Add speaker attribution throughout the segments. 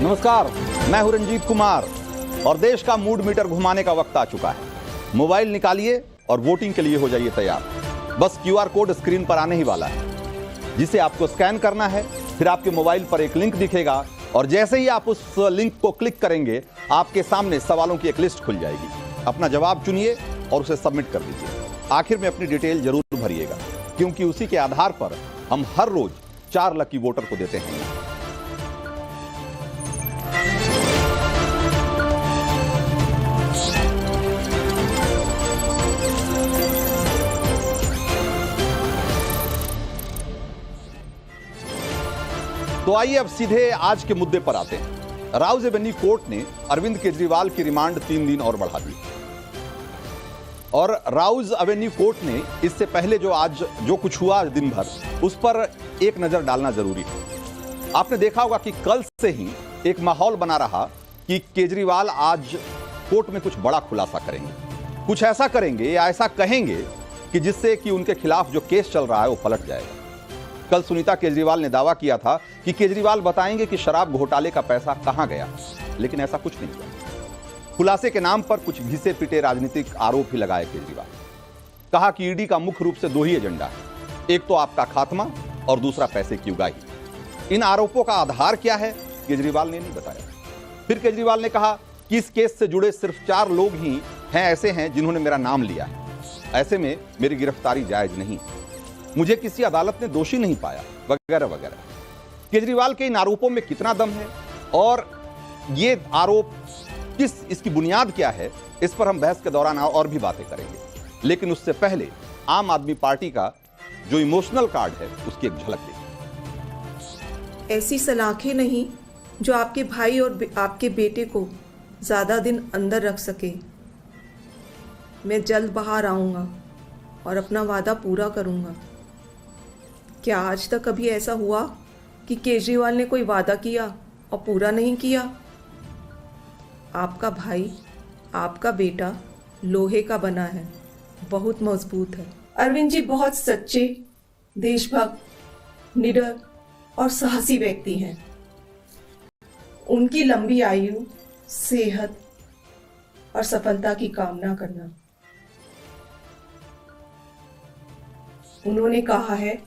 Speaker 1: नमस्कार, मैं हूं रंजीत कुमार और देश का मूड मीटर घुमाने का वक्त आ चुका है। मोबाइल निकालिए और वोटिंग के लिए हो जाइए तैयार। बस क्यूआर कोड स्क्रीन पर आने ही वाला है, जिसे आपको स्कैन करना है। फिर आपके मोबाइल पर एक लिंक दिखेगा और जैसे ही आप उस लिंक को क्लिक करेंगे, आपके सामने सवालों की एक लिस्ट खुल जाएगी। अपना जवाब चुनिए और उसे सबमिट कर दीजिए। आखिर में अपनी डिटेल जरूर भरिएगा, क्योंकि उसी के आधार पर हम हर रोज 4 लकी वोटर को देते हैं। तो आइए अब सीधे आज के मुद्दे पर आते हैं। राउज एवेन्यू कोर्ट ने अरविंद केजरीवाल की रिमांड 3 दिन और बढ़ा दी। और राउज एवेन्यू कोर्ट ने इससे पहले जो कुछ हुआ दिन भर, उस पर एक नजर डालना जरूरी है। आपने देखा होगा कि कल से ही एक माहौल बना रहा कि केजरीवाल आज कोर्ट में कुछ बड़ा खुलासा करेंगे, कुछ ऐसा करेंगे या ऐसा कहेंगे कि जिससे कि उनके खिलाफ जो केस चल रहा है वो पलट जाएगा। कल सुनीता केजरीवाल ने दावा किया था कि केजरीवाल बताएंगे कि शराब घोटाले का पैसा कहां गया, लेकिन ऐसा कुछ नहीं हुआ। खुलासे के नाम पर कुछ घिसे पिटे राजनीतिक आरोप ही लगाए केजरीवाल। कहा कि ईडी का मुख्य रूप से 2 ही एजेंडा है, एक तो आपका खात्मा और दूसरा पैसे की उगाही। इन आरोपों का आधार क्या है, केजरीवाल ने नहीं बताया। फिर केजरीवाल ने कहा कि इस केस से जुड़े सिर्फ 4 लोग ही ऐसे हैं जिन्होंने मेरा नाम लिया है, ऐसे में मेरी गिरफ्तारी जायज नहीं, मुझे किसी अदालत ने दोषी नहीं पाया, वगैरह वगैरह। केजरीवाल के इन आरोपों में कितना दम है और ये आरोप इसकी बुनियाद क्या है, इस पर हम बहस के दौरान और भी बातें करेंगे। लेकिन उससे पहले आम आदमी पार्टी का जो इमोशनल कार्ड है, उसकी एक झलक देखिए।
Speaker 2: ऐसी सलाखें नहीं जो आपके भाई और आपके बेटे को ज्यादा दिन अंदर रख सके। मैं जल्द बाहर आऊंगा और अपना वादा पूरा करूंगा। क्या आज तक कभी ऐसा हुआ कि केजरीवाल ने कोई वादा किया और पूरा नहीं किया? आपका भाई, आपका बेटा लोहे का बना है, बहुत मजबूत है। अरविंद जी बहुत सच्चे, देशभक्त, निडर और साहसी व्यक्ति हैं। उनकी लंबी आयु, सेहत और सफलता की कामना करना। उन्होंने कहा है,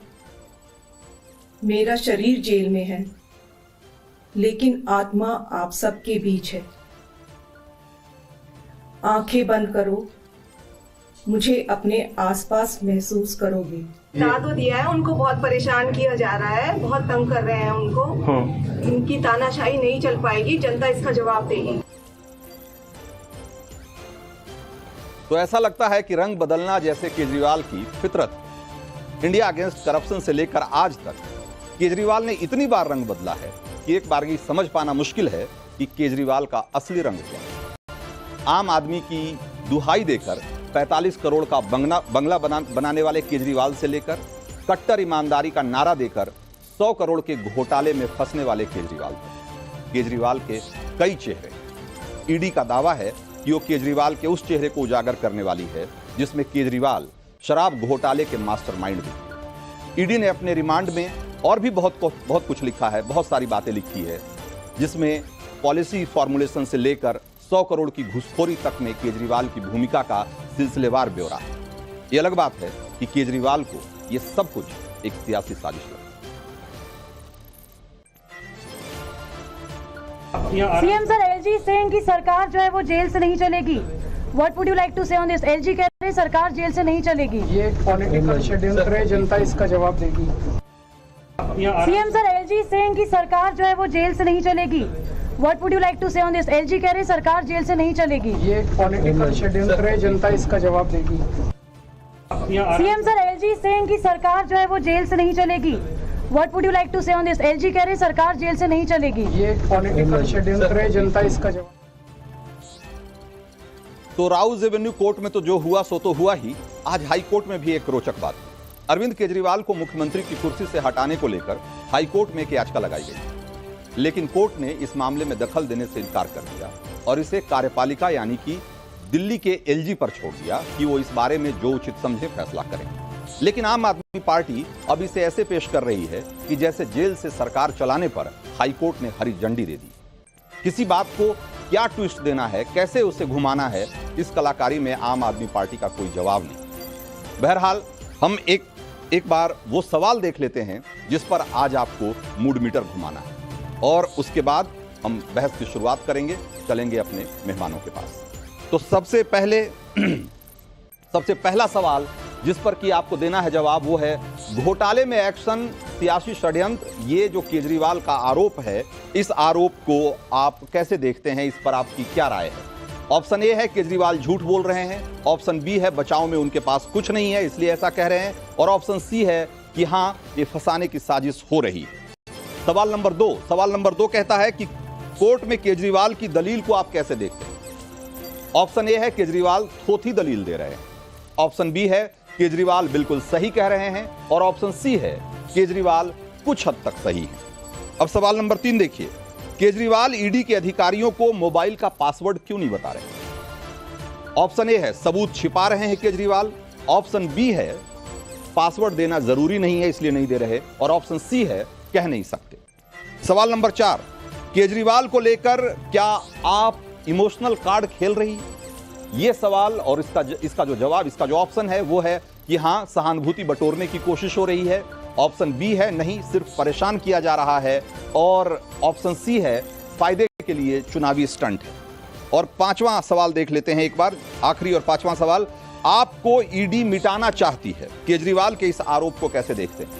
Speaker 2: मेरा शरीर जेल में है, लेकिन आत्मा आप सबके बीच है। आंखें बंद करो, मुझे अपने आसपास महसूस करोगे।
Speaker 3: तो दिया है, उनको बहुत परेशान किया जा रहा है, बहुत तंग कर रहे हैं उनको। इनकी तानाशाही नहीं चल पाएगी, जनता इसका जवाब देगी।
Speaker 1: तो ऐसा लगता है कि रंग बदलना जैसे केजरीवाल की फितरत। इंडिया अगेंस्ट करप्शन से लेकर आज तक केजरीवाल ने इतनी बार रंग बदला है कि एक बार समझ पाना मुश्किल है कि केजरीवाल का असली रंग क्या है। आम आदमी की दुहाई देकर 45 करोड़ का बंगला बनाने वाले केजरीवाल से लेकर कट्टर ईमानदारी का नारा देकर 100 करोड़ के घोटाले में फंसने वाले केजरीवाल तक। केजरीवाल के कई चेहरे। ईडी का दावा है कि वो केजरीवाल के उस चेहरे को उजागर करने वाली है जिसमें केजरीवाल शराब घोटाले के मास्टरमाइंड भी। ईडी ने अपने रिमांड में और भी बहुत कुछ लिखा है, बहुत सारी बातें लिखी है, जिसमें पॉलिसी फॉर्मुलेशन से लेकर 100 करोड़ की घुसखोरी तक में केजरीवाल की भूमिका का सिलसिलेवार ब्यौरा है। ये अलग बात है कि केजरीवाल को ये सब कुछ एक सियासी साजिश लगा।
Speaker 4: सीएम सर, एलजी सेइंग की सरकार जो है वो जेल से नहीं चलेगी। What would you like to say on this? LG कह रहे हैं सरकार जेल से नहीं चलेगी।
Speaker 5: ये पॉलिटिकल शेड्यूल है, जनता इसका जवाब देगी।
Speaker 4: सीएम सर, एलजी सेइंग की सरकार जो है वो जेल से नहीं चलेगी। What would you like to say on this? LG कह रहे हैं सरकार जेल से नहीं चलेगी।
Speaker 5: ये पॉलिटिकल शेड्यूल है, जनता इसका जवाब देगी।
Speaker 4: सीएम सर, एलजी सेइंग की सरकार जो है वो जेल से नहीं चलेगी। What would you like to say on this? LG कह रहे हैं सरकार जेल से नहीं चलेगी।
Speaker 5: ये पॉलिटिकल शेड्यूल है, जनता इसका जवाब।
Speaker 1: तो राउज एवेन्यू कोर्ट में तो जो हुआ सो तो हुआ ही। आज हाई कोर्ट में भी एक रोचक बात। अरविंद केजरीवाल को मुख्यमंत्री की कुर्सी से हटाने को लेकर हाई कोर्ट में एक याचिका लगाई गई, लेकिन कोर्ट ने इस मामले में दखल देने से इनकार कर दिया और इसे कार्यपालिका यानी कि दिल्ली के एलजी पर छोड़ दिया कि वो इस बारे में जो उचित समझे फैसला करें। लेकिन आम आदमी पार्टी अब इसे ऐसे पेश कर रही है कि जैसे जेल से सरकार चलाने पर हाईकोर्ट ने हरी झंडी दे दी। किसी बात को क्या ट्विस्ट देना है, कैसे उसे घुमाना है, इस कलाकारी में आम आदमी पार्टी का कोई जवाब नहीं। बहरहाल हम एक बार वो सवाल देख लेते हैं जिस पर आज आपको मूड मीटर घुमाना है, और उसके बाद हम बहस की शुरुआत करेंगे, चलेंगे अपने मेहमानों के पास। तो सबसे पहला सवाल जिस पर कि आपको देना है जवाब वो है घोटाले में एक्शन, सियासी षड्यंत्र। ये जो केजरीवाल का आरोप है, इस आरोप को आप कैसे देखते हैं, इस पर आपकी क्या राय है? ऑप्शन ए है केजरीवाल झूठ बोल रहे हैं, ऑप्शन बी है बचाव में उनके पास कुछ नहीं है इसलिए ऐसा कह रहे हैं, और ऑप्शन सी है कि हां ये फंसाने की साजिश हो रही है। सवाल नंबर दो कहता है कि कोर्ट में केजरीवाल की दलील को आप कैसे देखते हैं? ऑप्शन ए है केजरीवाल थोथी दलील दे रहे हैं, ऑप्शन बी है केजरीवाल बिल्कुल सही कह रहे हैं, और ऑप्शन सी है केजरीवाल कुछ हद तक सही है। अब सवाल नंबर 3 देखिए, केजरीवाल ईडी के अधिकारियों को मोबाइल का पासवर्ड क्यों नहीं बता रहे? ऑप्शन ए है सबूत छिपा रहे हैं केजरीवाल, ऑप्शन बी है पासवर्ड देना जरूरी नहीं है इसलिए नहीं दे रहे, और ऑप्शन सी है कह नहीं सकते। सवाल नंबर 4, केजरीवाल को लेकर क्या आप इमोशनल कार्ड खेल रही? यह सवाल और इसका जो जवाब, इसका जो ऑप्शन है वो है कि हां सहानुभूति बटोरने की कोशिश हो रही है, ऑप्शन बी है नहीं सिर्फ परेशान किया जा रहा है, और ऑप्शन सी है फायदे के लिए चुनावी स्टंट है। और 5वां सवाल देख लेते हैं एक बार, आखिरी और 5वां सवाल, आपको ईडी मिटाना चाहती है, केजरीवाल के इस आरोप को कैसे देखते हैं?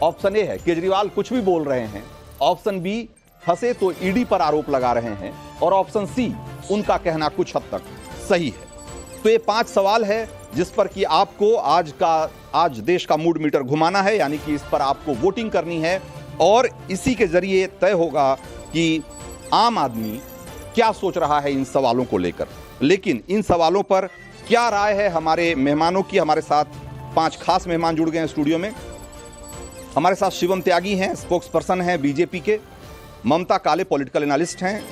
Speaker 1: ऑप्शन ए है केजरीवाल कुछ भी बोल रहे हैं, ऑप्शन बी फंसे तो ईडी पर आरोप लगा रहे हैं, और ऑप्शन सी उनका कहना कुछ हद तक सही है। तो ये 5 सवाल है जिस पर कि आपको आज देश का मूड मीटर घुमाना है, यानी कि इस पर आपको वोटिंग करनी है, और इसी के जरिए तय होगा कि आम आदमी क्या सोच रहा है इन सवालों को लेकर। लेकिन इन सवालों पर क्या राय है हमारे मेहमानों की? हमारे साथ 5 खास मेहमान जुड़ गए हैं स्टूडियो में। हमारे साथ शिवम त्यागी हैं, स्पोक्स पर्सन हैं बीजेपी के, ममता काले पॉलिटिकल एनालिस्ट हैं,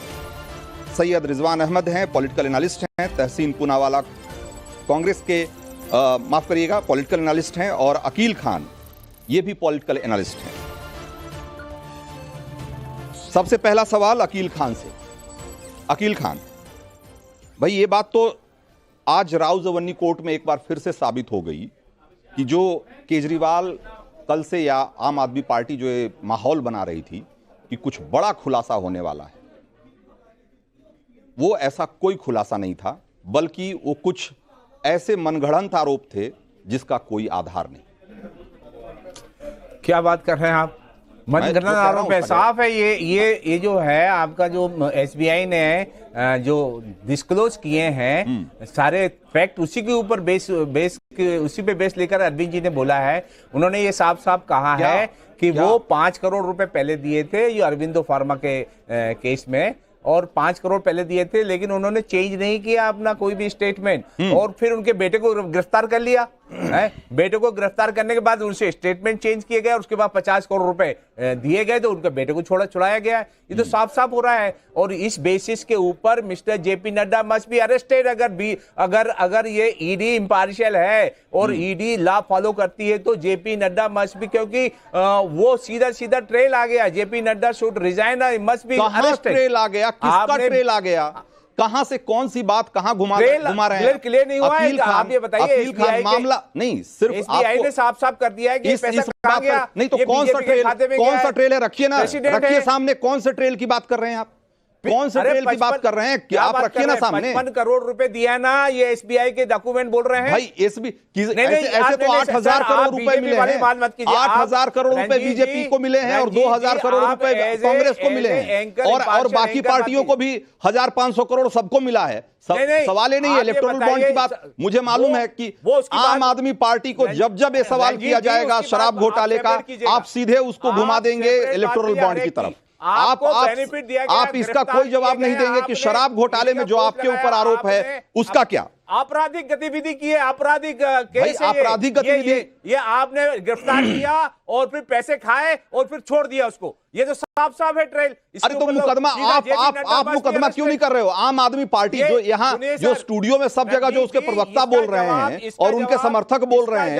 Speaker 1: सैयद रिजवान अहमद हैं पॉलिटिकल एनालिस्ट हैं, तहसीन पूनावाला कांग्रेस के माफ करिएगा पॉलिटिकल एनालिस्ट हैं, और अकील खान ये भी पॉलिटिकल एनालिस्ट हैं। सबसे पहला सवाल अकील खान से। अकील खान भाई, ये बात तो आज राव जवन्नी कोर्ट में एक बार फिर से साबित हो गई कि जो केजरीवाल कल से या आम आदमी पार्टी जो ये माहौल बना रही थी कि कुछ बड़ा खुलासा होने वाला है, वो ऐसा कोई खुलासा नहीं था, बल्कि वो कुछ ऐसे मनगढ़ंत आरोप थे जिसका कोई आधार नहीं।
Speaker 6: क्या बात कर रहे हैं आप? मनगढ़ंत आरोप है, साफ है। ये जो है आपका जो एसबीआई ने जो डिस्क्लोज किए हैं सारे फैक्ट, उसी के ऊपर उसी पे बेस लेकर अरविंद जी ने बोला है। उन्होंने ये साफ साफ कहा है कि वो 5 करोड़ रुपए पहले दिए थे ये अरविंदो फार्मा के केस में, और 5 करोड़ पहले दिए थे, लेकिन उन्होंने चेंज नहीं किया अपना कोई भी स्टेटमेंट, और फिर उनके बेटे को गिरफ्तार कर लिया है। बेटे को गिरफ्तार करने के बाद उनसे स्टेटमेंट चेंज किए गए, उसके बाद 50 करोड़ रुपए दिए गए, तो उनके बेटे को छुड़ाया गया। ये तो साफ साफ हो रहा है, और इस बेसिस के ऊपर mister JP Nadda must be arrested. अगर ये ईडी इम्पार्शियल है और ईडी लॉ फॉलो करती है तो जेपी नड्डा मस्ट बी, क्योंकि वो सीधा ट्रेल आ गया। JP Nadda should resign, must be arrested.
Speaker 1: Trail आ गया, किसका ट्रेल आ गया, कहां से कौन सी बात कहां घुमा रहे हैं?
Speaker 6: क्लियर नहीं हुआ है, आप ये बताइए।
Speaker 1: अकील खान मामला नहीं, सिर्फ
Speaker 6: एसबीआई ने साफ साफ कर दिया है कि पैसा कहां गया।
Speaker 1: नहीं तो कौन सा ट्रेल है? रखिए ना, रखिए सामने, कौन से ट्रेल की बात कर रहे हैं आप? कौन से ट्रेल की बात कर रहे हैं? क्या आप रखिए ना सामने।
Speaker 6: 55 करोड़ रुपए दिया ना, ये एसबीआई के डॉक्यूमेंट बोल रहे हैं
Speaker 1: भाई। ऐसे तो 8,000 करोड़ रुपए मिले हैं, 8,000 करोड़ रुपए बीजेपी को मिले हैं, और 2,000 करोड़ रुपए कांग्रेस को मिले हैं, और बाकी पार्टियों को भी 1,500 करोड़ सबको मिला है। सवाल ही नहीं है इलेक्टोरल बॉन्ड की बात। मुझे मालूम है कि आम आदमी पार्टी को जब ये सवाल किया जाएगा शराब घोटाले का, आप सीधे उसको घुमा देंगे इलेक्टोरल बॉन्ड की तरफ। आप इसका कोई जवाब नहीं देंगे कि शराब घोटाले में जो आपके ऊपर आरोप है उसका क्या?
Speaker 6: आपराधिक गतिविधि की है, आपराधिक केस है।
Speaker 1: आपराधिक गतिविधि
Speaker 6: ये आपने गिरफ्तार किया और फिर पैसे खाए और फिर छोड़ दिया उसको। ये तो साफ साफ है ट्रेल।
Speaker 1: अरे तो मुकदमा आप मुकदमा क्यों नहीं कर रहे हो? आम आदमी पार्टी जो यहाँ जो स्टूडियो में सब जगह जो उसके प्रवक्ता बोल रहे हैं और उनके समर्थक बोल रहे हैं,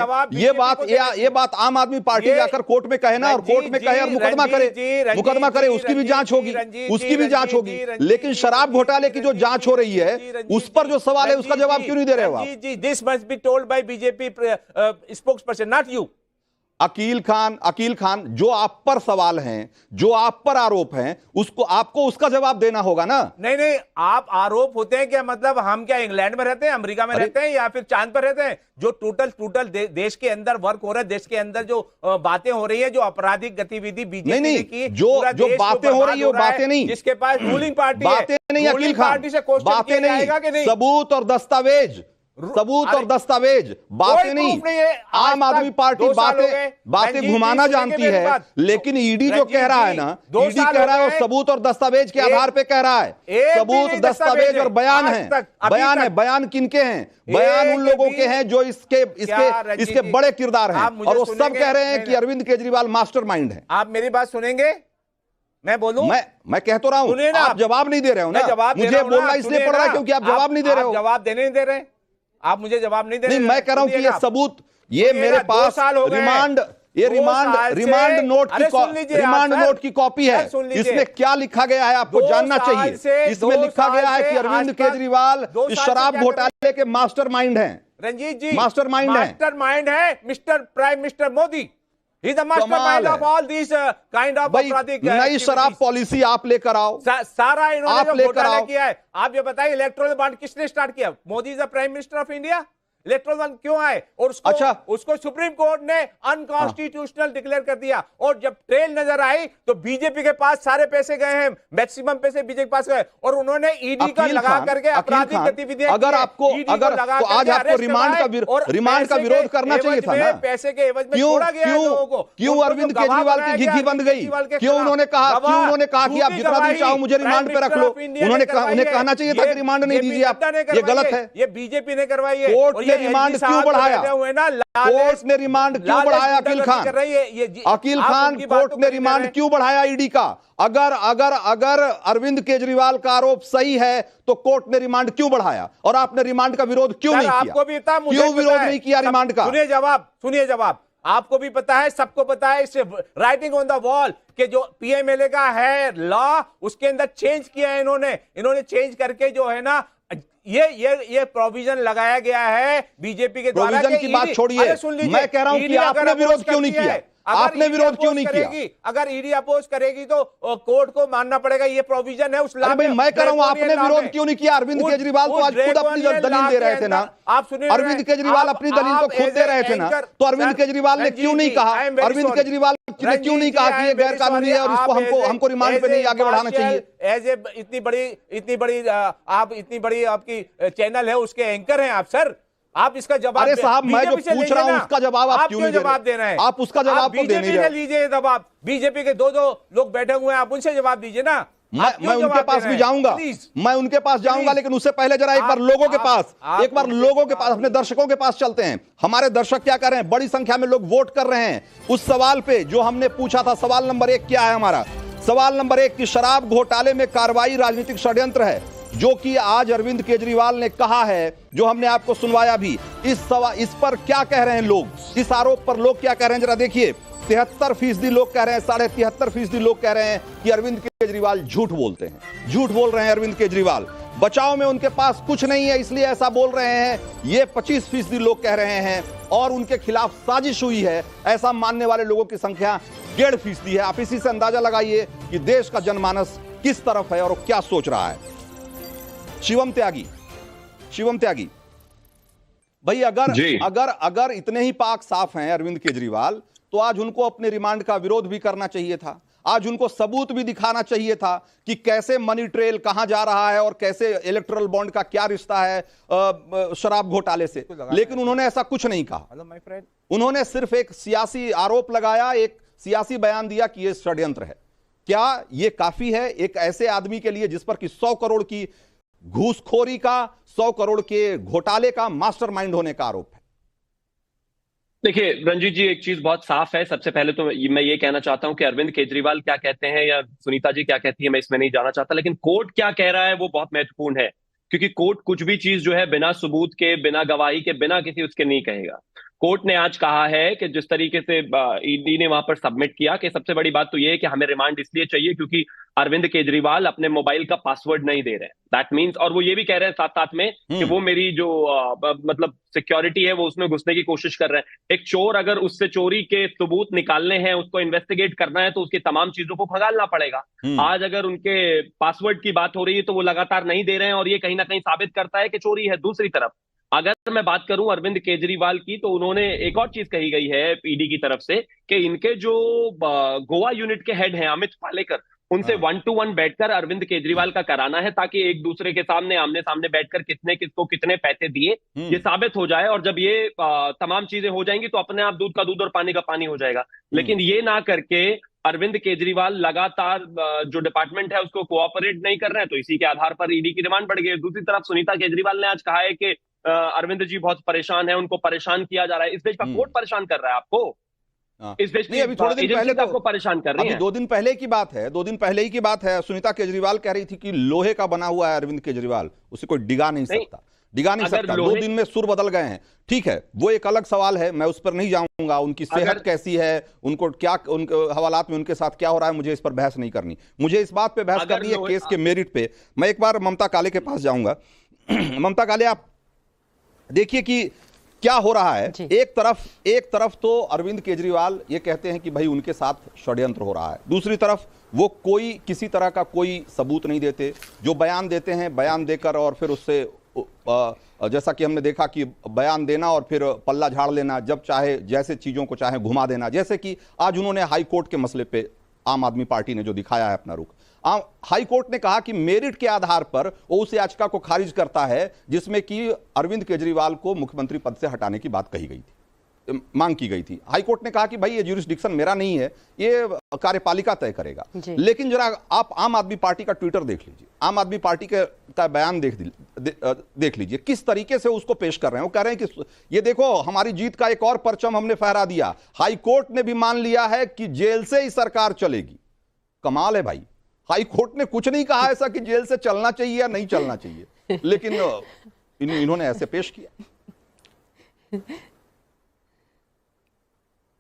Speaker 1: ये बात आम आदमी पार्टी जाकर कोर्ट में कहे ना, और कोर्ट में कहे और मुकदमा करे, उसकी भी जांच होगी। लेकिन शराब घोटाले की जो जांच हो रही है उस पर जो सवाल है उसका जवाब क्यों नहीं दे रहे हो आप?
Speaker 6: जी, this must be told by BJP spokesperson, not you.
Speaker 1: Akeel Khan, जो आप पर सवाल हैं, जो आप पर आरोप हैं, उसको आपको उसका जवाब देना होगा ना।
Speaker 6: नहीं, आप आरोप होते हैं क्या? मतलब हम क्या इंग्लैंड में रहते हैं, अमेरिका में रहते हैं, या फिर चांद पर रहते हैं? जो टोटल देश के अंदर वर्क हो रहा है, देश के अंदर जो बातें हो रही है, जो आपराधिक गतिविधि बीजेपी ने की,
Speaker 1: जो बातें हो रही है वो बातें नहीं,
Speaker 6: जिसके पास रूलिंग पार्टी है,
Speaker 1: बातें नहीं अकील खान,
Speaker 6: पार्टी से बातें नहीं,
Speaker 1: सबूत और दस्तावेज, बातें नहीं। आम आदमी पार्टी बातें घुमाना जानती है, लेकिन ईडी जो कह रहा है ना, ईडी कह रहा है वो सबूत और दस्तावेज के आधार पे कह रहा है। सबूत, दस्तावेज और बयान है। बयान किनके हैं? बयान उन लोगों के हैं जो इसके बड़े किरदार हैं, और वो सब कह रहे हैं कि अरविंद केजरीवाल मास्टरमाइंड है।
Speaker 6: आप मेरी बात सुनेंगे? मैं बोलूं?
Speaker 1: मैं कह तो रहा हूं, आप जवाब नहीं दे रहे हो ना। मुझे बोलना इसलिए पड़ रहा है क्योंकि आप जवाब नहीं दे रहे हो।
Speaker 6: जवाब देने नहीं दे रहे, आप मुझे जवाब नहीं दे रहे।
Speaker 1: मैं कह रहा हूं कि ये सबूत, ये मेरे पास रिमांड नोट की कॉपी है। इसमें क्या लिखा गया है आपको जानना चाहिए। इसमें लिखा गया है कि अरविंद केजरीवाल इस शराब घोटाले के मास्टरमाइंड हैं।
Speaker 6: रंजीत जी,
Speaker 1: मास्टरमाइंड
Speaker 6: है mister prime minister Modi. He is the mastermind of all these kind of आपराधिक।
Speaker 1: नई शराब पॉलिसी आप लेकर आओ,
Speaker 6: सारा इन्होंने जो घोटाला किया है। आप ये बताइए, इलेक्ट्रोल बॉन्ड किसने स्टार्ट किया? Modi is the prime minister of India. Electoral bond क्यों आए? और उसको सुप्रीम कोर्ट ने अनकॉन्स्टिट्यूशनल डिक्लेयर कर दिया। और जब ट्रेल नजर आई तो बीजेपी के पास सारे पैसे गए हैं, मैक्सिमम पैसे बीजेपी के पास गए, और उन्होंने ईडी का लगा करके आपराधिक गतिविधियां।
Speaker 1: अगर तो आज आपको रिमांड का विरोध करना चाहिए था ना।
Speaker 6: पैसे के एवज में छोड़ा गया लोगों को।
Speaker 1: क्यों अरविंद केजरीवाल की घिघी बंद गई? क्यों उन्होंने कहा कि आप जितना दिन चाहो मुझे रिमांड पे रख लो? उन्हें कहना चाहिए था कि रिमांड नहीं दीजिए आप, ये गलत है।
Speaker 6: ये बीजेपी ने करवाई है।
Speaker 1: कोर्ट ने रिमांड क्यों बढ़ाया? कोर्ट ने रिमांड क्यों बढ़ाया? अकील खान, कोर्ट ने रिमांड क्यों बढ़ाया ईडी का? अगर अरविंद केजरीवाल का आरोप सही है तो कोर्ट ने रिमांड क्यों बढ़ाया? और आपने रिमांड का विरोध क्यों नहीं किया?
Speaker 6: आपको भी पता,
Speaker 1: क्यों विरोध नहीं किया रिमांड का?
Speaker 6: सुनिए जवाब। आपको भी पता है, सबको पता है, इसे राइटिंग ऑन द वॉल कि जो पीएमएलए का है लॉ, उसके अंदर चेंज किया है इन्होंने चेंज करके जो है ना, ये प्रोविजन लगाया गया है बीजेपी के द्वारा।
Speaker 1: प्रोविजन की बात छोड़िए, मैं कह रहा हूं कि आपने विरोध क्यों नहीं किया? आपने विरोध क्यों नहीं किया?
Speaker 6: अगर ईडी अपोज करेगी तो कोर्ट को मानना पड़ेगा, ये प्रोविजन है उस लॉ में।
Speaker 1: मैं कह रहा हूं आपने विरोध क्यों नहीं किया? अरविंद केजरीवाल तो आज खुद अपनी दलील दे रहे थे ना।
Speaker 6: आप सुनिए,
Speaker 1: अरविंद केजरीवाल अपनी दलील तो खुद दे रहे थे ना। तो अरविंद केजरीवाल ने क्यों नहीं कहा? अरविंद केजरीवाल ने क्यों नहीं कहा कि ये गैर कानूनी है और इसको हमको रिमांड पे नहीं आगे बढ़ाना चाहिए?
Speaker 6: एज ए इतनी बड़ी आपकी चैनल है, उसके एंकर हैं आप सर। आप इसका जवाब,
Speaker 1: अरे साहब मैं जो पूछ रहा हूं उसका जवाब आप क्यों नहीं
Speaker 6: जवाब दे रहे हैं?
Speaker 1: आप उसका जवाब तो दे नहीं रहे।
Speaker 6: लीजिए जवाब। बीजेपी के दो लोग बैठे हुए हैं, आप उनसे जवाब दीजिए ना।
Speaker 1: मैं उनके पास भी जाऊंगा, लेकिन उससे पहले जरा एक बार लोगों के पास, अपने दर्शकों के पास चलते हैं। हमारे दर्शक क्या कर रहे हैं? बड़ी संख्या में लोग वोट कर रहे हैं उस सवाल पे जो हमने पूछा था। सवाल नंबर 1 क्या है हमारा? सवाल नंबर 1 कि शराब घोटाले में कार्रवाई राजनीतिक षड्यंत्र है, जो कि आज अरविंद केजरीवाल ने कहा है, जो हमने आपको सुनवाया भी। इस पर क्या कह रहे हैं लोग? इस आरोप पर लोग क्या कह रहे हैं जरा देखिए। 73% लोग कह रहे हैं, 73.5% लोग कह रहे हैं कि अरविंद केजरीवाल झूठ बोलते हैं, झूठ बोल रहे हैं अरविंद केजरीवाल। बचाव में उनके पास कुछ नहीं है इसलिए ऐसा बोल रहे हैं, ये 25% लोग कह रहे हैं। और उनके खिलाफ साजिश हुई है, ऐसा मानने वाले लोगों की संख्या 1.5% है। आप इसी से अंदाजा लगाइए कि देश का जनमानस किस तरफ है और क्या सोच रहा है। शिवम त्यागी भाई, अगर इतने ही पाक साफ हैं अरविंद केजरीवाल, तो आज उनको अपने रिमांड का विरोध भी करना चाहिए था। आज उनको सबूत भी दिखाना चाहिए था कि कैसे मनी ट्रेल कहां जा रहा है और कैसे इलेक्टोरल बॉन्ड का क्या रिश्ता है शराब घोटाले से। लेकिन उन्होंने ऐसा कुछ नहीं कहा। उन्होंने सिर्फ एक सियासी आरोप लगाया, एक सियासी बयान दिया कि यह षड्यंत्र है। क्या यह काफी है एक ऐसे आदमी के लिए जिस पर कि 100 करोड़ की घूसखोरी का, 100 करोड़ के घोटाले का मास्टरमाइंड होने का आरोप है?
Speaker 7: देखिए रंजीत जी, एक चीज बहुत साफ है। सबसे पहले तो मैं ये कहना चाहता हूं कि अरविंद केजरीवाल क्या कहते हैं या सुनीता जी क्या कहती है, मैं इसमें नहीं जाना चाहता, लेकिन कोर्ट क्या कह रहा है वो बहुत महत्वपूर्ण है। क्योंकि कोर्ट कुछ भी चीज जो है बिना सबूत के, बिना गवाही के, बिना किसी उसके नहीं कहेगा। कोर्ट ने आज कहा है कि जिस तरीके से ईडी ने वहां पर सबमिट किया, कि सबसे बड़ी बात तो ये है कि हमें रिमांड इसलिए चाहिए क्योंकि अरविंद केजरीवाल अपने मोबाइल का पासवर्ड नहीं दे रहे हैं। दैट मीन्स, और वो ये भी कह रहे हैं साथ साथ में कि वो मेरी जो मतलब सिक्योरिटी है वो उसमें घुसने की कोशिश कर रहे हैं। एक चोर अगर उससे चोरी के सबूत निकालने हैं, उसको इन्वेस्टिगेट करना है, तो उसकी तमाम चीजों को खंगालना पड़ेगा। आज अगर उनके पासवर्ड की बात हो रही है तो वो लगातार नहीं दे रहे हैं, और ये कहीं ना कहीं साबित करता है कि चोरी है। दूसरी तरफ अगर मैं बात करूं अरविंद केजरीवाल की, तो उन्होंने एक और चीज कही गई है ईडी की तरफ से कि इनके जो गोवा यूनिट के हेड हैं अमित पालेकर, उनसे 1 to 1 बैठकर अरविंद केजरीवाल का कराना है, ताकि एक दूसरे के सामने आमने सामने बैठकर किसने किसको कितने पैसे दिए ये साबित हो जाए। और जब ये तमाम चीजें हो जाएंगी तो अपने आप दूध का दूध और पानी का पानी हो जाएगा। लेकिन ये ना करके अरविंद केजरीवाल लगातार जो डिपार्टमेंट है उसको कोऑपरेट नहीं कर रहे हैं, तो इसी के आधार पर ईडी की डिमांड बढ़ गई है। दूसरी तरफ सुनीता केजरीवाल ने आज कहा है कि अरविंद जी बहुत परेशान है, उनको परेशान किया जा रहा है। इस देश का कोर्ट परेशान कर रहा है आपको, इस देश
Speaker 1: नहीं, अभी थोड़े दिन पहले तो
Speaker 7: आपको परेशान कर रही है।
Speaker 1: 2 दिन पहले की बात है, 2 दिन पहले ही की बात है। सुनीता केजरीवाल कह रही थी कि लोहे का बना हुआ है अरविंद केजरीवाल, उसे कोई डिगा नहीं सकता। 2 दिन में सुर बदल गए हैं। ठीक है, वो एक अलग सवाल है, मैं उस पर नहीं जाऊंगा। उनकी सेहत कैसी है, उनको क्या, उनके हवालात में उनके साथ क्या हो रहा है, मुझे इस पर बहस नहीं करनी। मुझे इस बात पे बहस करनी है केस के मेरिट पे। मैं एक बार ममता काले के पास जाऊंगा। ममता काले, आप देखिए कि क्या हो रहा है। एक तरफ तो अरविंद केजरीवाल ये कहते हैं कि भाई उनके साथ षड्यंत्र हो रहा है, दूसरी तरफ वो कोई किसी तरह का कोई सबूत नहीं देते। जो बयान देते हैं, बयान देकर और फिर उससे जैसा कि हमने देखा कि बयान देना और फिर पल्ला झाड़ लेना, जब चाहे जैसे चीजों को चाहे घुमा देना। जैसे कि आज उन्होंने हाई कोर्ट के मसले पे आम आदमी पार्टी ने जो दिखाया है अपना रुख, हाई कोर्ट ने कहा कि मेरिट के आधार पर वो उस याचिका को खारिज करता है जिसमें कि अरविंद केजरीवाल को मुख्यमंत्री पद से हटाने की बात कही गई थी, मांग की गई थी। हाई कोर्ट ने कहा कि भाई ये ज्यूरिसडिक्शन मेरा नहीं है, ये कार्यपालिका तय करेगा। लेकिन जरा आप आम आदमी पार्टी का ट्विटर देख लीजिए, आम आदमी पार्टी का बयान देख लीजिए, किस तरीके से उसको पेश कर रहे हैं। वो कह रहे हैं कि ये देखो, हमारी जीत का एक और परचम हमने फहरा दिया, हाई कोर्ट ने भी मान लिया है कि जेल से ही सरकार चलेगी। कमाल है भाई, हाई कोर्ट ने कुछ नहीं कहा ऐसा कि जेल से चलना चाहिए या नहीं चलना चाहिए, लेकिन इन्होंने ऐसे पेश किया।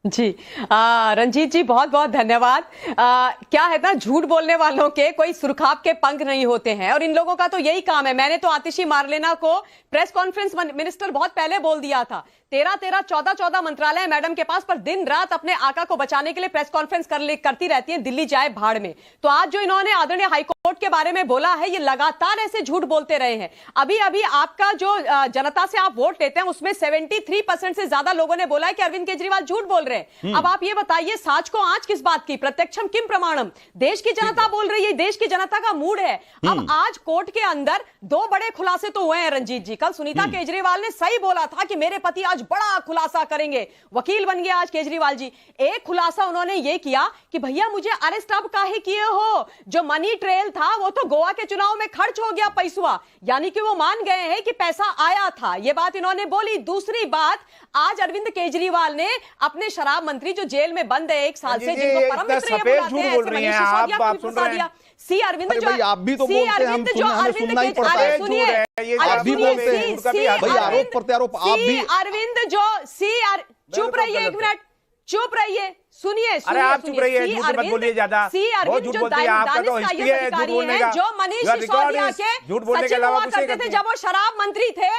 Speaker 8: जी रंजीत जी, बहुत बहुत धन्यवाद। क्या है ना, झूठ बोलने वालों के कोई सुरखाब के पंख नहीं होते हैं, और इन लोगों का तो यही काम है। मैंने तो आतिशी मार्लेना को प्रेस कॉन्फ्रेंस मिनिस्टर बहुत पहले बोल दिया था, 13-14 मंत्रालय मैडम के पास, पर दिन रात अपने आका को बचाने के लिए प्रेस कॉन्फ्रेंस करती रहती है, दिल्ली जाए भाड़ में। तो आज जो इन्होंने आदरणीय हाईकोर्ट के बारे में बोला है, ये लगातार ऐसे झूठ बोलते रहे हैं। अभी अभी आपका जो जनता से आप वोट लेते हैं उसमें 73% से ज्यादा लोगों ने बोला है कि अरविंद केजरीवाल झूठ बोल रहे हैं। अब आप ये बताइए, साच को आंच किस बात की, प्रत्यक्षम किम प्रमाणम। देश की जनता बोल रही है, देश की जनता का मूड है। अब आज कोर्ट के अंदर 2 बड़े खुलासे तो हुए हैं रंजीत जी। कल सुनीता केजरीवाल ने सही बोला था कि मेरे पति आज बड़ा खुलासा करेंगे, वकील बन गया आज केजरीवाल जी। एक खुलासा उन्होंने ये किया कि भैया मुझे अरेस्ट अब काहे किए हो, जो मनी ट्रेल था वो तो गोवा के चुनाव में खर्च हो गया पैसा, यानी कि वो मान गए हैं कि पैसा आया था, ये बात इन्होंने बोली। दूसरी बात, आज अरविंद केजरीवाल ने अपने शराब मंत्री जो जेल में बंद है 1 साल से, जिनको परम मित्र ये बुलाते हैं, ऐसे मनीष सिसोदिया को भी फंसा दिया। सी अरविंद जो,
Speaker 1: आप भी तो बोलते हैं, हम सुनना ही पड़ता है।
Speaker 8: सुनिए,
Speaker 1: आप भी बोलते हैं भाई, आरोप प्रत्यारोप आप भी।
Speaker 8: अरविंद जो चुप रहिए, 1 मिनट चुप रहिए, सुनिए।
Speaker 6: अरे आप चुप रहिए, झूठ मत बोलिए ज्यादा। बहुत झूठ बोलते हैं, आपका तो हिस्ट्री है झूठ बोलने का।
Speaker 8: जो मनीष सिसोदिया के
Speaker 6: झूठ बोलने के
Speaker 8: सचिव
Speaker 6: अलावा
Speaker 8: हुआ करते थे जब वो शराब मंत्री थे,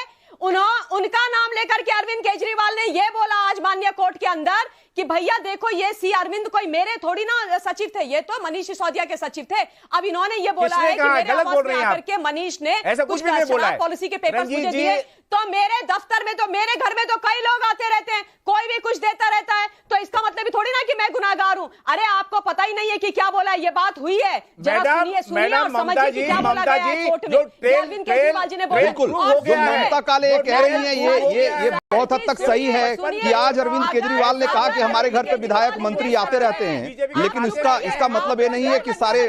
Speaker 8: उनका नाम लेकर के अरविंद केजरीवाल ने यह बोला आज माननीय कोर्ट के अंदर कि भैया देखो ये सी अरविंद कोई मेरे थोड़ी ना सचिव थे, ये तो मनीष सिसोदिया के सचिव थे। अब इन्होंने ये बोला है कि मेरे आवाज में आकर के मनीष ने कुछ शराब पॉलिसी के पेपर्स मुझे दिए, तो मेरे दफ्तर में, तो मेरे घर में तो कई लोग आते रहते हैं, कोई भी कुछ देता रहता है, तो इसका मतलब भी थोड़ी ना कि मैं गुनाहगार हूं। अरे आपको पता ही नहीं है कि क्या बोला है, ये बात हुई है, जरा सुनिए और समझिए कि क्या बोला गया है कोर्ट में। अरविंद केजरीवाल जी ने बोला।
Speaker 1: बिल्कुल, जो ममता काले कह रही है ये बहुत हद तक सही है कि आज अरविंद केजरीवाल ने कहा कि हमारे घर पे विधायक मंत्री आते रहते हैं, लेकिन इसका मतलब ये नहीं है कि सारे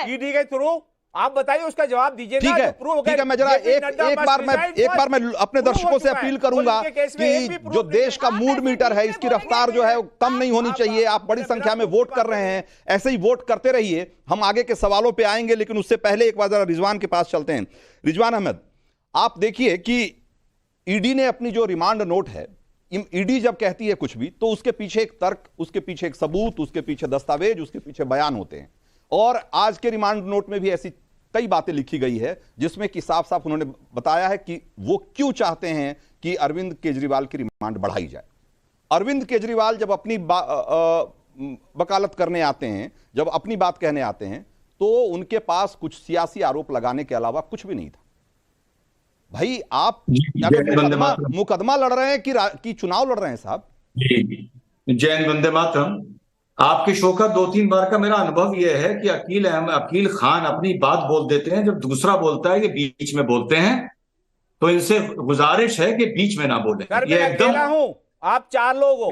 Speaker 6: ईडी के थ्रू आप बताइए, उसका जवाब दीजिए।
Speaker 1: ठीक है, ठीक है। मैं जरा एक बार मैं अपने दर्शकों से अपील करूंगा कि जो देश का मूड मीटर है, इसकी रफ्तार जो है कम नहीं होनी चाहिए। आप बड़ी संख्या में वोट कर रहे हैं, ऐसे ही वोट करते रहिए। हम आगे के सवालों पे आएंगे, लेकिन उससे पहले एक बार जरा रिजवान के पास चलते हैं। रिजवान अहमद, आप देखिए कि ईडी ने अपनी जो रिमांड नोट है, ईडी जब कहती है कुछ भी तो उसके पीछे एक तर्क, उसके पीछे एक सबूत, उसके पीछे दस्तावेज, उसके पीछे बयान होते हैं। और आज के रिमांड नोट में भी ऐसी कई बातें लिखी गई है जिसमें कि साफ साफ उन्होंने बताया है कि वो क्यों चाहते हैं कि अरविंद केजरीवाल की रिमांड बढ़ाई जाए। अरविंद केजरीवाल जब अपनी वकालत करने आते हैं, जब अपनी बात कहने आते हैं, तो उनके पास कुछ सियासी आरोप लगाने के अलावा कुछ भी नहीं था। भाई आप मुकदमा लड़ रहे हैं कि चुनाव लड़ रहे हैं साहब?
Speaker 9: जय हिंद, वंदे मातरम। आपके शो का 2-3 बार का मेरा अनुभव यह है कि अकील खान अपनी बात बोल देते हैं, जब दूसरा बोलता है कि बीच में बोलते हैं, तो इनसे गुजारिश है कि बीच में ना बोले।
Speaker 6: ये एकदम हूं, आप 4 लोग हो,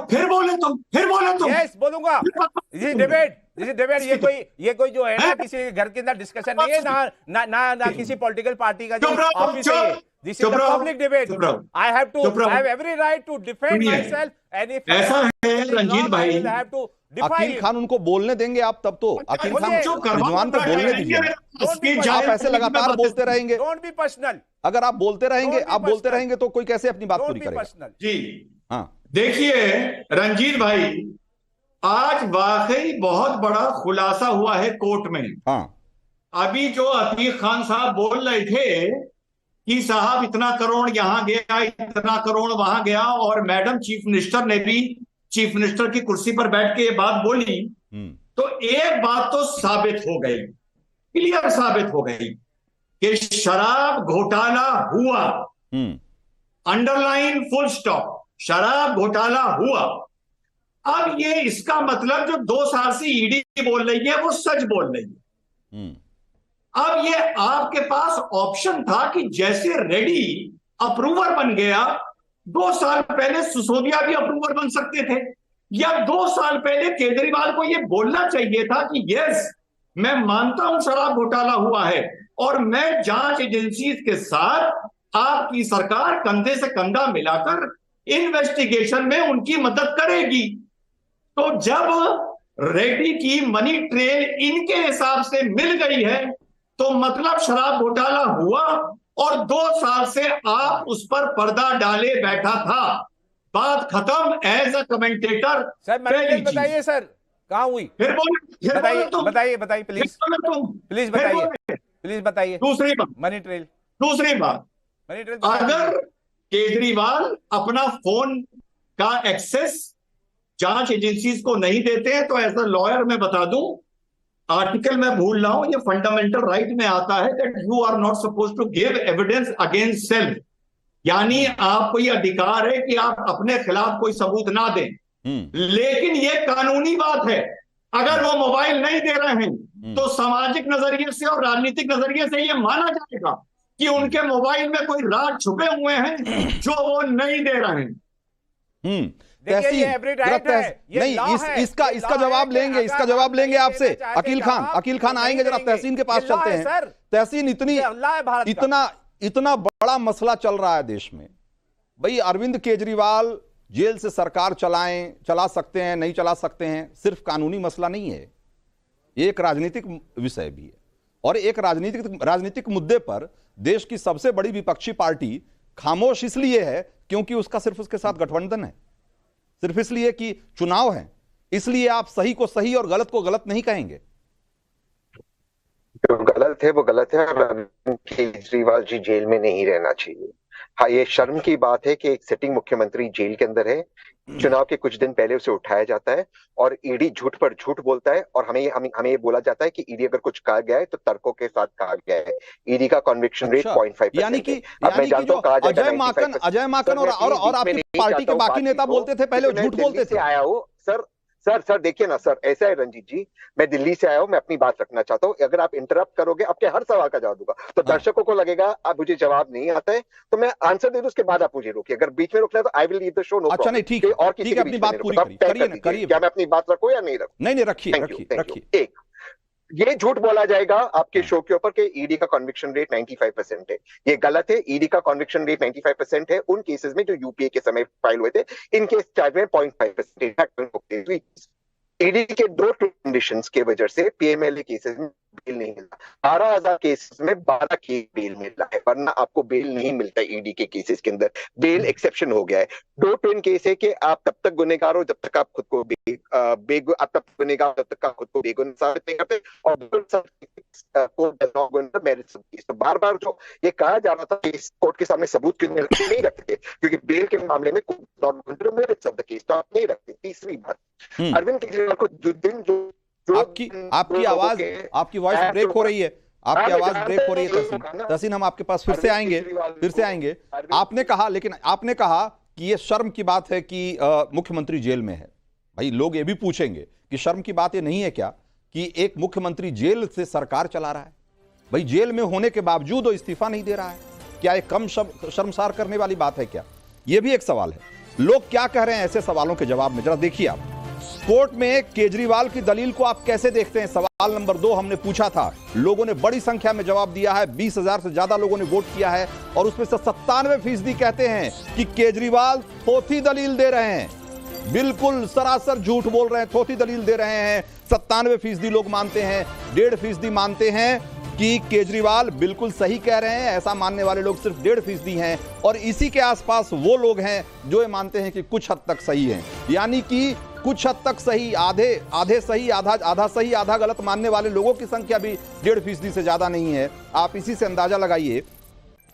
Speaker 9: फिर बोले तुम।
Speaker 6: यस, बोलूंगा। डिबेट ये कोई जो है ना, किसी घर के अंदर डिस्कशन नहीं है, ना किसी पॉलिटिकल पार्टी का जो ऑफिस है। This is a public debate. I have every right to defend myself and if
Speaker 9: ऐसा है रंजीत भाई,
Speaker 1: अकील खान उनको बोलने देंगे आप? तब तो अकील खान रिजवान को बोलने दीजिए। आप ऐसे लगातार बोलते रहेंगे,
Speaker 6: डोंट बी पर्सनल।
Speaker 1: अगर आप बोलते रहेंगे तो कोई कैसे अपनी बात पूरी करेगा?
Speaker 9: जी
Speaker 1: हाँ,
Speaker 9: देखिए रंजीत भाई, आज वाकई बहुत बड़ा खुलासा हुआ है कोर्ट में।
Speaker 1: हाँ,
Speaker 9: अभी जो अतीक खान साहब बोल रहे थे कि साहब इतना करोड़ यहां गया, इतना करोड़ वहां गया, और मैडम चीफ मिनिस्टर ने भी चीफ मिनिस्टर की कुर्सी पर बैठ के ये बात बोली, तो एक बात तो साबित हो गई, क्लियर साबित हो गई कि शराब घोटाला हुआ। अंडरलाइन, फुल स्टॉप, शराब घोटाला हुआ। अब ये इसका मतलब जो 2 साल से ईडी बोल रही है वो सच बोल रही है। अब ये आपके पास ऑप्शन था कि जैसे रेड्डी अप्रूवर बन गया, 2 साल पहले सिसोदिया भी अप्रूवर बन सकते थे, या 2 साल पहले केजरीवाल को ये बोलना चाहिए था कि यस, मैं मानता हूं शराब घोटाला हुआ है और मैं जांच एजेंसी के साथ आपकी सरकार कंधे से कंधा मिलाकर इन्वेस्टिगेशन में उनकी मदद करेगी। तो जब रेड्डी की मनी ट्रेल इनके हिसाब से मिल गई है, तो मतलब शराब घोटाला हुआ और 2 साल से आप उस पर पर्दा डाले बैठा था। बात खत्म। एज अ कमेंटेटर
Speaker 6: सर, बताइए सर, कहां हुई?
Speaker 9: फिर
Speaker 6: बताइए प्लीज बताइए।
Speaker 9: दूसरी बात, अगर केजरीवाल अपना फोन का एक्सेस जांच एजेंसीज को नहीं देते हैं, तो एज अ लॉयर मैं बता दूं, आर्टिकल मैं भूल रहा हूं, ये फंडामेंटल राइट में आता है that you are not suppose to give evidence against self, यानी आपको ये अधिकार है कि आप अपने खिलाफ कोई सबूत ना दें। लेकिन ये कानूनी बात है, अगर वो मोबाइल नहीं दे रहे हैं तो सामाजिक नजरिए से और राजनीतिक नजरिए से ये माना जाएगा कि उनके मोबाइल में कोई राज छुपे हुए हैं जो वो नहीं दे रहे हैं।
Speaker 1: इसका जवाब लेंगे आपसे अकील खान आएंगे। जरा तहसीन के पास चलते हैं। तहसीन, इतना बड़ा मसला चल रहा है देश में। भाई, अरविंद केजरीवाल जेल से सरकार चला सकते हैं, नहीं चला सकते हैं, सिर्फ कानूनी मसला नहीं है, ये एक राजनीतिक विषय भी है। और एक राजनीतिक मुद्दे पर देश की सबसे बड़ी विपक्षी पार्टी खामोश इसलिए है क्योंकि उसका सिर्फ उसके साथ गठबंधन है, सिर्फ इसलिए कि चुनाव है, इसलिए आप सही को सही और गलत को गलत नहीं कहेंगे।
Speaker 10: जो गलत है वो गलत है। अरविंद केजरीवाल जी जेल में नहीं रहना चाहिए। हाँ, ये शर्म की बात है कि एक सिटिंग मुख्यमंत्री जेल के अंदर है, चुनाव के कुछ दिन पहले उसे उठाया जाता है और ईडी झूठ पर झूठ बोलता है, और हमें ये बोला जाता है कि ईडी अगर कुछ कहा गया है तो तर्कों के साथ कहा गया है। ईडी का कन्विक्शन रेट 0.5%।
Speaker 1: यानी कि अजय माकन और आपकी पार्टी के बाकी नेता बोलते थे पहले, झूठ बोलते थे।
Speaker 10: आया हो सर देखिए ना सर, ऐसा है रंजीत जी, मैं दिल्ली से आया हूं, मैं अपनी बात रखना चाहता हूं। अगर आप इंटरप्ट करोगे, आपके हर सवाल का जवाब दूंगा, तो दर्शकों को लगेगा आप मुझे जवाब नहीं आता है, तो मैं आंसर दे दूं, उसके बाद आप मुझे रोकिए। अगर बीच में रोकना है तो I will leave the show. No
Speaker 1: अच्छा, नहीं, ठीक है,
Speaker 10: और किसी
Speaker 1: अपनी बात पूरी करिए।
Speaker 10: क्या मैं अपनी बात रखूं या नहीं रखूं?
Speaker 1: नहीं, रखिए।
Speaker 10: एक ये झूठ बोला जाएगा आपके शो के ऊपर कि ईडी का कन्विक्शन रेट 95% है। ये गलत है। ईडी का कन्विक्शन रेट 95% है उन केसेस में जो यूपीए के समय फाइल हुए थे। इन केस चार्ज में 0.5%। ईडी के दो कंडीशंस के वजह से पीएमएलए केसेस में बेल नहीं मिला। 12,000 केसेस में 12 केस बेल मिला है, वरना आपको बेल नहीं मिलता ईडी के केसेस के अंदर। बेल एक्सेप्शन हो गया है। दो ट्विन केस है कि आप तब तक गुनहगार हो जब तक आप खुद को आप तब गुनहगार जब तक आप खुद को बेगुनाह साबित नहीं करते, और तो बार बार जो ये कहा जा रहा था कि इस कोर्ट के सामने सबूत क्यों नहीं रखते, क्योंकि बेल के मामले में मेरिट्स ऑफ द केस तो आप नहीं रखते। तीसरी बात, अरविंद केजरीवाल को
Speaker 1: आपकी वॉइस ब्रेक हो रही है। आपकी आवाज ब्रेक हो रही है तहसीन, हम आपके पास फिर से आएंगे। आपने कहा कि ये शर्म की बात है कि मुख्यमंत्री जेल में है। भाई लोग ये भी पूछेंगे कि शर्म की बात ये नहीं है क्या कि एक मुख्यमंत्री जेल से सरकार चला रहा है? भाई जेल में होने के बावजूद वो इस्तीफा नहीं दे रहा है, क्या ये कम शर्मसार करने वाली बात है क्या? ये भी एक सवाल है। लोग क्या कह रहे हैं ऐसे सवालों के जवाब में, जरा देखिए आप। कोर्ट में केजरीवाल की दलील को आप कैसे देखते हैं? सवाल नंबर 2 हमने पूछा था, लोगों ने बड़ी संख्या में जवाब दिया है। 20,000 से ज्यादा लोगों ने वोट किया है और उसमें से 97% कहते हैं कि केजरीवाल थोथी दलील दे रहे हैं, बिल्कुल सरासर झूठ बोल रहे हैं, थोथी दलील दे रहे हैं। 97% लोग मानते हैं, 1.5% मानते हैं कि केजरीवाल बिल्कुल सही कह रहे हैं। ऐसा मानने वाले लोग सिर्फ 1.5% हैं, और इसी के आसपास वो लोग हैं जो ये मानते हैं कि कुछ हद तक सही है। यानी कि कुछ हद तक सही, आधे सही, आधा सही, आधा गलत मानने वाले लोगों की संख्या भी 1.5% से ज्यादा नहीं है। आप इसी से अंदाजा लगाइए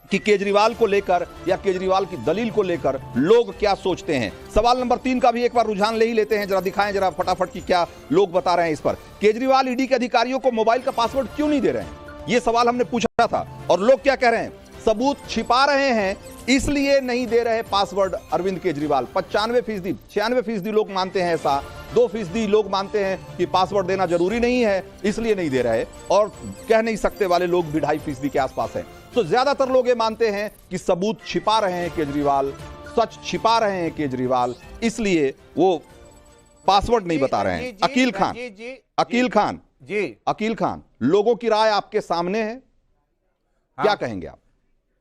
Speaker 1: कि केजरीवाल को लेकर या केजरीवाल की दलील को लेकर लोग क्या सोचते हैं। सवाल नंबर 3 का भी एक बार रुझान ले ही लेते हैं, जरा दिखाएं जरा फटाफट कि क्या लोग बता रहे हैं इस पर। केजरीवाल ईडी के अधिकारियों को मोबाइल का पासवर्ड क्यों नहीं दे रहे हैं, यह सवाल हमने पूछा था, और लोग क्या कह रहे हैं? सबूत छिपा रहे हैं इसलिए नहीं दे रहे पासवर्ड अरविंद केजरीवाल। 95%, 96% लोग मानते हैं ऐसा, 2% लोग मानते हैं कि पासवर्ड देना जरूरी नहीं है इसलिए नहीं दे रहे, और कह नहीं सकते वाले लोग भी 2.5% के आसपास हैं। तो ज्यादातर लोग ये मानते हैं कि सबूत छिपा रहे हैं केजरीवाल, सच छिपा रहे हैं केजरीवाल, इसलिए वो पासवर्ड नहीं बता रहे हैं। अकील खान, लोगों की राय आपके सामने है, क्या कहेंगे आप?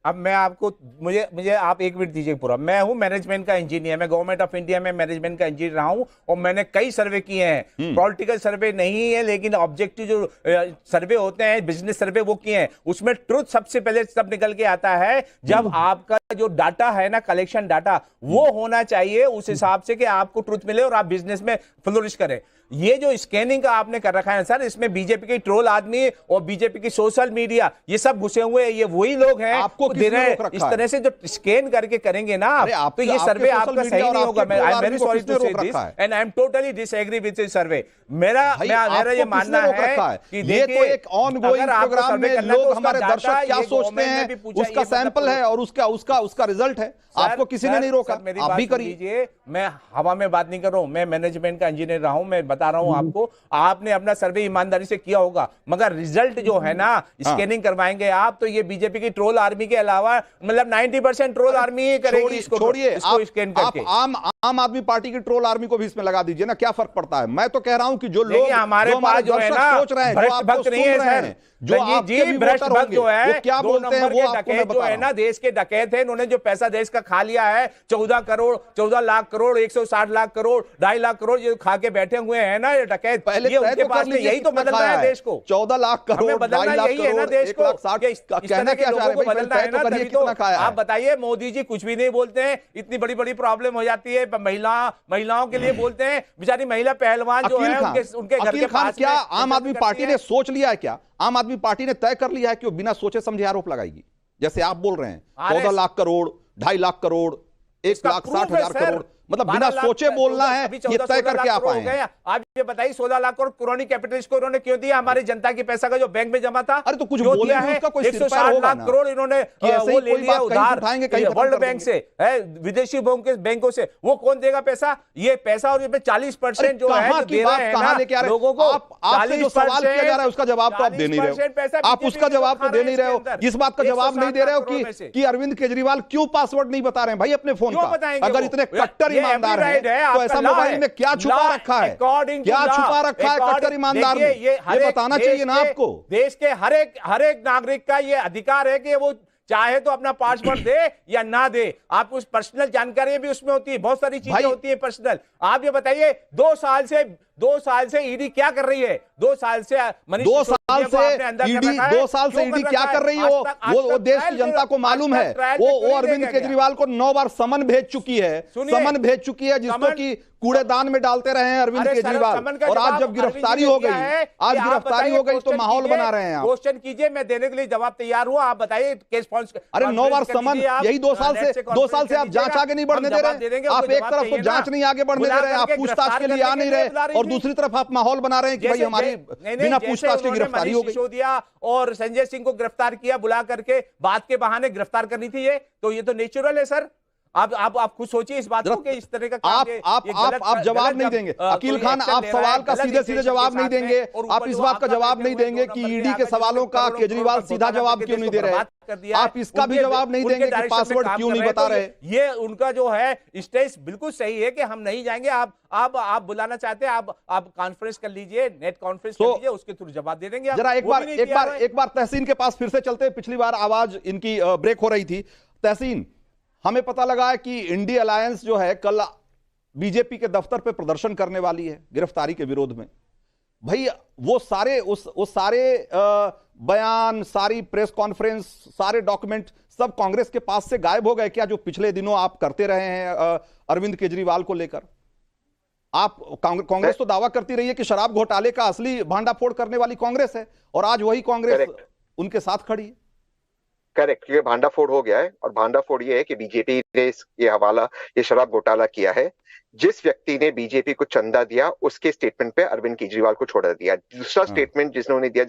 Speaker 6: अब मैं आपको मुझे आप 1 मिनट दीजिए पूरा। मैं हूं मैनेजमेंट का इंजीनियर, मैं गवर्नमेंट ऑफ इंडिया में मैनेजमेंट का इंजीनियर रहा हूं, और मैंने कई सर्वे किए हैं। पॉलिटिकल सर्वे नहीं है, लेकिन ऑब्जेक्टिव जो सर्वे होते हैं, बिजनेस सर्वे, वो किए हैं। उसमें ट्रुथ सबसे पहले सब निकल के आता है जब आपका जो डाटा है ना, कलेक्शन डाटा, वो होना चाहिए उस हिसाब से कि आपको ट्रुथ मिले और आप बिजनेस में फ्लोरिश करें। ये जो स्कैनिंग का आपने कर रखा है सर, इसमें बीजेपी के ट्रोल आदमी और बीजेपी की सोशल मीडिया ये सब घुसे हुए हैं। ये वही लोग हैं आपको दे रहे हैं। इस तरह से जो स्कैन करके करेंगे ना आप, तो ये सर्वे आपका सही नहीं होगा। I am very sorry to say this and I am totally disagree with this survey. मेरा ये मानना है कि
Speaker 1: ये तो एक ऑनगोइंग प्रोग्राम में लोग, हमारे दर्शक क्या सोचते हैं उसका सैंपल है और उसका रिजल्ट है। आपको किसी ने नहीं रोका, आप भी करिए।
Speaker 6: मैं हवा में बात नहीं कर रहा हूं, मैं मैनेजमेंट का इंजीनियर रहा हूं, मैं बता रहा हूं आपको। आपने अपना सर्वे ईमानदारी से किया होगा, मगर रिजल्ट जो है ना, स्कैनिंग करवाएंगे आप, तो ये बीजेपी की ट्रोल आर्मी के अलावा मतलब 90% ट्रोल आर्मी ही करेगी इसको।
Speaker 1: छोड़िए, आप आम आदमी पार्टी की ट्रोल आर्मी को भी इसमें लगा दीजिए ना, क्या फर्क पड़ता है? मैं तो कह रहा हूं कि जो लोग
Speaker 6: हमारे पास जो है ना,
Speaker 1: सोच रहे हैं,
Speaker 6: भ्रष्ट भक्त नहीं है सर, जो भ्रष्ट भक्त जो है,
Speaker 1: क्या बोलते हैं वो
Speaker 6: डकैत जो है ना, देश के डकैत है। इन्होंने जो पैसा देश का खा लिया है, 14 लाख करोड़, 160 लाख करोड़, 2.5 लाख करोड़ जो खा के बैठे हुए हैं ना ये डकैत,
Speaker 1: पहले
Speaker 6: उनके पास यही तो बदलना है देश को।
Speaker 1: 14 लाख करोड़,
Speaker 6: बदलना यही है ना देश को।
Speaker 1: 1,60,000 कहना क्या चाह रहे हैं?
Speaker 6: आप बताइए, मोदी जी कुछ भी नहीं बोलते हैं, इतनी बड़ी बड़ी प्रॉब्लम हो जाती है, महिलाओं के लिए बोलते हैं, बेचारी महिला पहलवान जो है उनके घर के पास।
Speaker 1: क्या आम आदमी पार्टी ने सोच लिया है, क्या आम आदमी पार्टी ने तय कर लिया है कि वो बिना सोचे समझे आरोप लगाएगी? जैसे आप बोल रहे हैं 14 लाख करोड़, 2.5 लाख करोड़, 1,60,000 करोड़, मतलब बिना सोचे बोलना है, ये तय करके आप आए हैं।
Speaker 6: आप ये बताइए, 16 लाख करोड़ क्रोनी कैपिटलिस्ट को इन्होंने क्यों दिया? हमारी जनता के पैसा का जो बैंक में जमा था।
Speaker 1: अरे तो कुछ बोले हैं, उसका कोई
Speaker 6: 160 लाख करोड़ इन्होंने वो ले लिया उधार वर्ल्ड बैंक से, विदेशी बैंकों से। वो कौन देगा पैसा? ये पैसा, और 40% जो है दे रहे हैं लोगों को।
Speaker 1: आपसे जो सवाल किया जा रहा है उसका जवाब तो आप दे नहीं रहे हो, आप उसका जवाब तो दे नहीं रहे हो, इस बात का जवाब नहीं दे रहे हो कि अरविंद केजरीवाल क्यों पासवर्ड नहीं बता रहे हैं भाई अपने फोन का। अगर इतने कट्टर ईमानदार है तो ऐसा मोबाइल में क्या छुपा रखा है?
Speaker 6: अकॉर्डिंग अकॉर्डिंग
Speaker 1: क्या छुपा रखा है कट्टर ईमानदार ने? ये बताना चाहिए ना आपको।
Speaker 6: देश के हर एक नागरिक का ये अधिकार है कि वो चाहे तो अपना पासवर्ड दे या ना दे। आप उस पर्सनल जानकारी भी उसमें होती है, बहुत सारी चीजें होती है पर्सनल। आप ये बताइए 2 साल से ईडी क्या कर रही है? 2 साल से
Speaker 1: ईडी क्या कर रही है? वो देश की जनता को मालूम है। वो अरविंद केजरीवाल को 9 बार समन भेज चुकी है, जिसको कि कूड़ेदान में डालते रहे हैं अरविंद केजरीवाल। और आज जब गिरफ्तारी हो गई, तो माहौल बना रहे हैं।
Speaker 6: क्वेश्चन कीजिए, मैं देने के लिए जवाब तैयार हूं। आप बताइए केस पॉइंट्स।
Speaker 1: अरे 9 बार समन, यही 2 साल से आप जांच आगे नहीं बढ़ने दे रहे। आप एक तरफ तो जांच नहीं आगे बढ़ने दे रहे, आप पूछताछ के लिए आ नहीं रहे, और दूसरी तरफ आप माहौल बना रहे हैं कि भाई हमारी बिना पूछताछ की गिरफ्तारी हो गई।
Speaker 6: सिसोदिया और संजय सिंह को गिरफ्तार किया, बुला करके बात के बहाने गिरफ्तार करनी थी। ये तो नेचुरल है सर। आप खुद सोचिए इस बात को कि इस तरह का
Speaker 1: आप जवाब नहीं देंगे। अकील खान, आप सवाल का सीधे जवाब नहीं देंगे। आप इस बात का जवाब नहीं देंगे कि ईडी के सवालों का केजरीवाल सीधा जवाब क्यों नहीं दे रहे। आप इसका भी जवाब नहीं देंगे कि पासवर्ड क्यों नहीं बता रहे।
Speaker 6: ये उनका जो है स्टेज बिल्कुल सही है कि हम नहीं जाएंगे। आप बुलाना चाहते हैं, आप कॉन्फ्रेंस कर लीजिए, नेट कॉन्फ्रेंस कर लीजिए, उसके थ्रू जवाब दे देंगे।
Speaker 1: जरा एक बार तहसीन के पास फिर से चलते। पिछली बार आवाज इनकी ब्रेक हो रही थी। तहसीन, हमें पता लगा है कि इंडी अलायंस जो है कल बीजेपी के दफ्तर पे प्रदर्शन करने वाली है गिरफ्तारी के विरोध में। भाई वो सारे बयान, सारी प्रेस कॉन्फ्रेंस, सारे डॉक्यूमेंट सब कांग्रेस के पास से गायब हो गए क्या, जो पिछले दिनों आप करते रहे हैं अरविंद केजरीवाल को लेकर? आप कांग्रेस तो दावा करती रही है कि शराब घोटाले का असली भांडाफोड़ करने वाली कांग्रेस है, और आज वही कांग्रेस उनके साथ खड़ी है।
Speaker 10: करेक्ट, ये भांडाफोड़ हो गया है। और भांडाफोड़ ये है कि बीजेपी ने ये शराब घोटाला किया है। जिस व्यक्ति ने बीजेपी को चंदा दिया उसके स्टेटमेंट पे अरविंद केजरीवाल को छोड़ दिया। दूसरा स्टेटमेंट जिन्होंने दिया,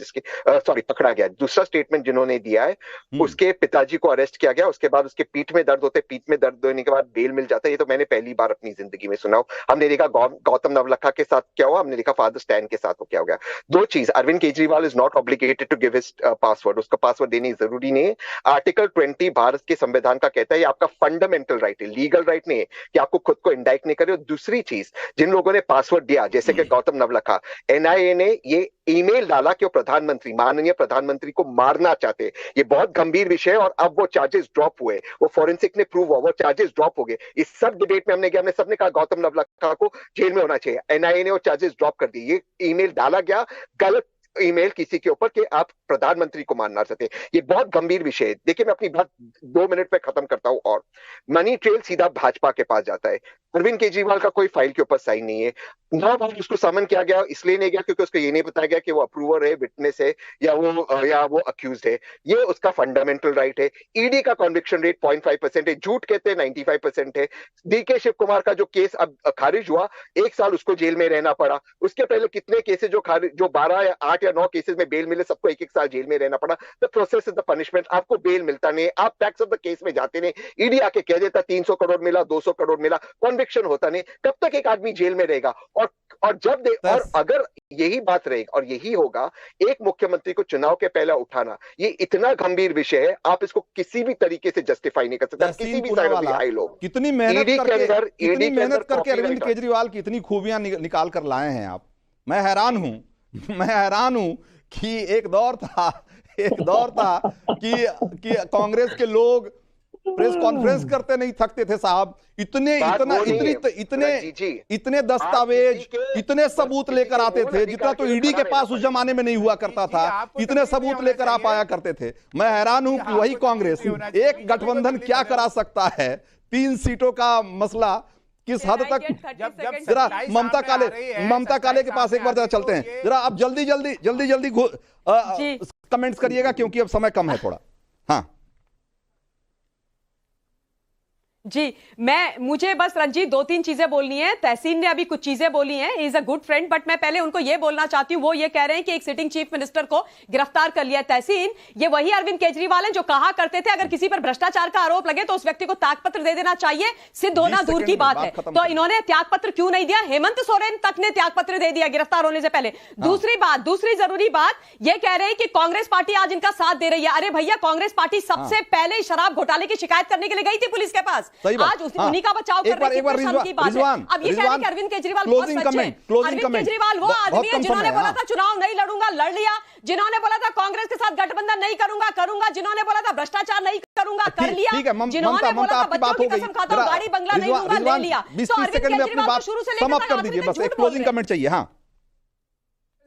Speaker 10: पकड़ा गया, दूसरा स्टेटमेंट जिन्होंने दिया है उसके पिताजी को अरेस्ट किया गया। उसके बाद उसके पीठ में दर्द होने के बाद बेल मिल जाता है। ये तो मैंने पहली बार अपनी जिंदगी में सुना। हमने देखा गौतम नवलखा के साथ क्या हुआ, हमने देखा फादर स्टैन के साथ क्या हो गया। 2 चीज, Arvind Kejriwal is not obligated to give his password. उसका पासवर्ड देने जरूरी नहीं है। आर्टिकल 20 भारत के संविधान का कहता है ये आपका फंडामेंटल राइट है, लीगल राइट नहीं है कि आपको खुद को इंडाइक्ट नहीं करे। दूसरी चीज, जिन लोगों ने पासवर्ड दिया जैसे कि गौतम नवलखा, एनआईए ने ये ईमेल डाला कि वो माननीय प्रधानमंत्री को मारना चाहते। ये बहुत गंभीर विषय है और अब वो चार्जेस ड्रॉप हुए, वो फॉरेंसिक ने प्रूव हुआ, वो चार्जेस ड्रॉप हो गए। इस सब डिबेट में हमने सबने कहा गौतम नवलखा को जेल में होना चाहिए। एनआईए ने वो चार्जेस ड्रॉप कर दिए। ये ईमेल डाला गया, गलत ईमेल किसी के ऊपर कि आप प्रधानमंत्री को मानना चाहते हैं। ये बहुत गंभीर विषय है। देखिए मैं अपनी बात 2 मिनट में खत्म करता हूं। और मनी ट्रेल सीधा भाजपा के पास जाता है। अरविंद केजरीवाल का कोई फाइल के ऊपर साइन नहीं है। 9 बार उसको समन किया गया, इसलिए नहीं गया क्योंकि उसको ये नहीं बताया गया कि वो अप्रूवर है, विटनेस है या वो अक्यूज्ड है। ये उसका फंडामेंटल राइट है। ईडी का कन्विक्शन रेट 0.5% है, झूठ कहते हैं 95% है। डीके शिव कुमार का जो केस अब खारिज हुआ, 1 साल उसको जेल में रहना पड़ा। उसके पहले कितने केसेस जो 12 या 8 या 9 केसेस में बेल मिले, सबको 1-1 साल जेल में रहना पड़ा। The process is the punishment. आपको बेल मिलता नहीं, आप फैक्ट्स ऑफ द केस में जाते नहीं। ईडी आके कह देता 300 करोड़ मिला, 200 करोड़ मिला, कन्विक्शन होता नहीं। कब तक एक आदमी जेल में रहेगा? और अगर यही बात रहेगी और यही होगा, एक मुख्यमंत्री को चुनाव के पहले उठाना, ये इतना गंभीर विषय है, आप इसको किसी भी तरीके से जस्टिफाई नहीं कर सकते। किसी भी साइड ऑफ द आई लोग
Speaker 1: कितनी मेहनत करके अरविंद केजरीवाल की इतनी खूबियां निकाल कर लाए हैं आप। मैं हैरान हूं कि एक दौर था कि कांग्रेस के लोग प्रेस कॉन्फ्रेंस करते नहीं थकते थे साहब। इतने दस्तावेज, इतने सबूत लेकर आते थे जितना तो ईडी के पास उस जमाने में नहीं हुआ करता था। इतने सबूत लेकर आप आया करते थे। मैं हैरान हूं कि वही कांग्रेस, एक गठबंधन क्या करा सकता है। 3 सीटों का मसला किस हद तक। जरा ममता काले के पास एक बार जरा चलते हैं। जरा आप जल्दी कमेंट्स करिएगा क्योंकि अब समय कम है थोड़ा। हाँ
Speaker 8: जी, मुझे बस रंजीत 2-3 चीजें बोलनी है। तहसीन ने अभी कुछ चीजें बोली हैं, is a good friend, but मैं पहले उनको ये बोलना चाहती हूं। वो ये कह रहे हैं कि एक सिटिंग चीफ मिनिस्टर को गिरफ्तार कर लिया। तहसीन, ये वही अरविंद केजरीवाल हैं जो कहा करते थे अगर किसी पर भ्रष्टाचार का आरोप लगे तो उस व्यक्ति को त्यागपत्र दे देना चाहिए, सिद्ध होना दूर की बात है। तो इन्होंने त्यागपत्र क्यों नहीं दिया? हेमंत सोरेन तक ने त्यागपत्र दे दिया गिरफ्तार होने से पहले। दूसरी जरूरी बात ये कह रहे हैं कि कांग्रेस पार्टी आज इनका साथ दे रही है। अरे भैया, कांग्रेस पार्टी सबसे पहले शराब घोटाले की शिकायत करने के लिए गई थी पुलिस के पास।
Speaker 1: सही बात।
Speaker 8: आज उन्हीं का बचाव कर रहे थे, शर्म की बात है। अब ये कह रहे हैं कि अरविंद केजरीवाल बहुत सच्चे हैं। अरविंद केजरीवाल वो आदमी है जिन्होंने बोला था चुनाव नहीं लड़ूंगा, लड़ लिया। जिन्होंने बोला था कांग्रेस के साथ गठबंधन नहीं करूंगा, जिन्होंने बोला था भ्रष्टाचार नहीं करूंगा, कर लिया। जिन्होंने बोला था बच्चों की कसम खाता हूं, गाड़ी बंगला नहीं दूंगा, ले लिया। तो अरविंद केजरीवाल तो शुरू से लेकर
Speaker 1: समाप्त कर दीजिए, बस एक क्लोजिंग कमेंट चाहिए। हाँ,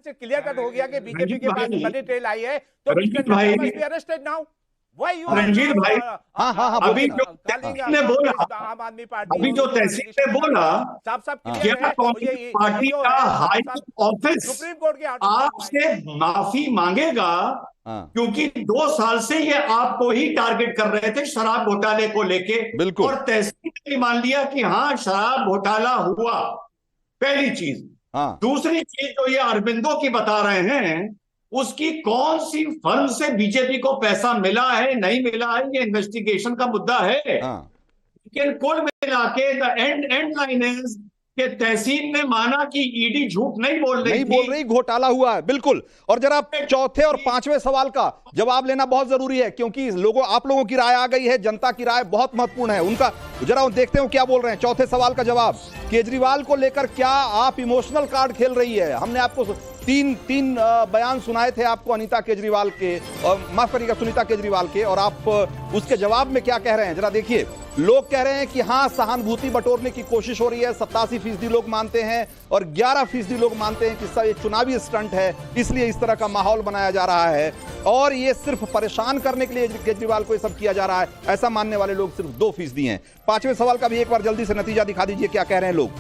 Speaker 6: क्लियर कट हो गया कि बीजेपी के पास बड़ी ट्रेल आई है, तो
Speaker 9: रंजीत भाई,
Speaker 6: अरेस्टेड नाउ।
Speaker 9: रंजीत भाई,
Speaker 1: हाँ,
Speaker 9: अभी जो तहसील ने बोला, अभी जो तहसील ने बोला, क्या कांग्रेस पार्टी का हाई ऑफिस
Speaker 6: सुप्रीम कोर्ट के
Speaker 9: आपसे माफी मांगेगा? क्योंकि 2 साल से ये आपको ही टारगेट कर रहे थे शराब घोटाले को लेके,
Speaker 1: बिल्कुल,
Speaker 9: और तहसील ने मान लिया कि हाँ शराब घोटाला हुआ। पहली चीज। दूसरी चीज जो ये अरविंदो की बता रहे हैं, उसकी कौन सी फर्म से बीजेपी को पैसा मिला है नहीं मिला है, ये इन्वेस्टिगेशन का मुद्दा है। लेकिन कुल मिला के द एंड लाइन इज कि तहसील ने माना कि ईडी झूठ नहीं बोल रही,
Speaker 1: घोटाला हुआ है। बिल्कुल। और जरा चौथे और पांचवें सवाल का जवाब लेना बहुत जरूरी है, क्योंकि आप लोगों की राय आ गई है, जनता की राय बहुत महत्वपूर्ण है। उनका जरा देखते हैं क्या बोल रहे हैं। चौथे सवाल का जवाब, केजरीवाल को लेकर क्या आप इमोशनल कार्ड खेल रही है? हमने आपको तीन बयान सुनाए थे आपको अनीता केजरीवाल के, और माफ करिएगा सुनीता केजरीवाल के, और आप उसके जवाब में क्या कह रहे हैं जरा देखिए। लोग कह रहे हैं कि हाँ सहानुभूति बटोरने की कोशिश हो रही है, 87% लोग मानते हैं, और 11% लोग मानते हैं कि सब ये चुनावी स्टंट है, इसलिए इस तरह का माहौल बनाया जा रहा है, और ये सिर्फ परेशान करने के लिए केजरीवाल को ये सब किया जा रहा है, ऐसा मानने वाले लोग सिर्फ 2% हैं। पांचवें सवाल का भी एक बार जल्दी से नतीजा दिखा दीजिए, क्या कह रहे हैं लोग।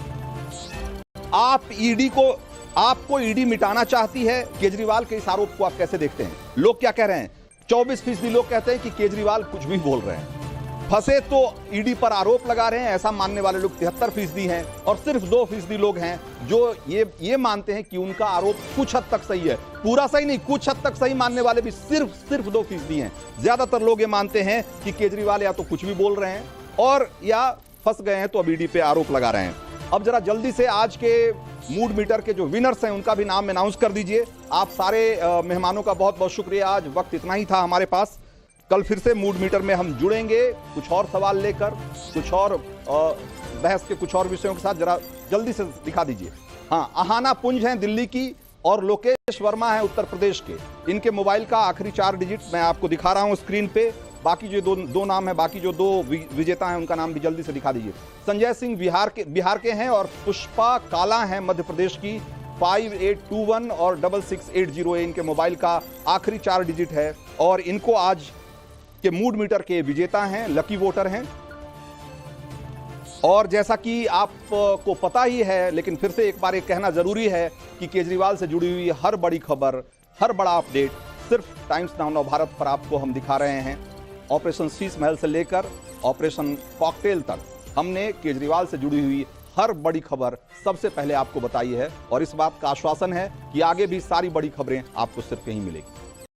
Speaker 1: आपको ईडी मिटाना चाहती है, केजरीवाल के इस आरोप को आप कैसे देखते हैं? लोग क्या कह रहे हैं? 24% लोग कहते हैं कि केजरीवाल कुछ भी बोल रहे हैं, फंसे तो ईडी पर आरोप लगा रहे हैं, ऐसा मानने वाले लोग 73% हैं, और सिर्फ 2% लोग हैं जो ये मानते हैं कि उनका आरोप कुछ हद तक सही है। पूरा सही नहीं, कुछ हद तक सही मानने वाले भी सिर्फ 2% हैं। ज्यादातर लोग ये मानते हैं कि केजरीवाल या तो कुछ भी बोल रहे हैं, और या फंस गए हैं तो अब ईडी पे आरोप लगा रहे हैं। अब जरा जल्दी से आज के मूड मीटर के जो विनर्स हैं उनका भी नाम अनाउंस कर दीजिए। आप सारे मेहमानों का बहुत बहुत शुक्रिया, आज वक्त इतना ही था हमारे पास। कल फिर से मूड मीटर में हम जुड़ेंगे कुछ और सवाल लेकर, कुछ और बहस के कुछ और विषयों के साथ। जरा जल्दी से दिखा दीजिए। हाँ, अहाना पुंज हैं दिल्ली की, और लोकेश वर्मा हैं उत्तर प्रदेश के। इनके मोबाइल का आखिरी 4 डिजिट मैं आपको दिखा रहा हूं स्क्रीन पे। बाकी जो दो नाम है, बाकी जो 2 विजेता हैं उनका नाम भी जल्दी से दिखा दीजिए। संजय सिंह बिहार के हैं, और पुष्पा काला हैं मध्य प्रदेश की। 5821 और 6680 इनके मोबाइल का आखिरी 4 डिजिट है, और इनको आज के मूड मीटर के विजेता हैं, लकी वोटर हैं। और जैसा कि आपको पता ही है, लेकिन फिर से एक बार एक कहना जरूरी है कि केजरीवाल से जुड़ी हुई हर बड़ी खबर, हर बड़ा अपडेट सिर्फ टाइम्स नाउ नवभारत पर आपको हम दिखा रहे हैं। ऑपरेशन शीश महल से लेकर ऑपरेशन कॉकटेल तक हमने केजरीवाल से जुड़ी हुई हर बड़ी खबर सबसे पहले आपको बताई है, और इस बात का आश्वासन है कि आगे भी सारी बड़ी खबरें आपको सिर्फ यहीं मिलेगी।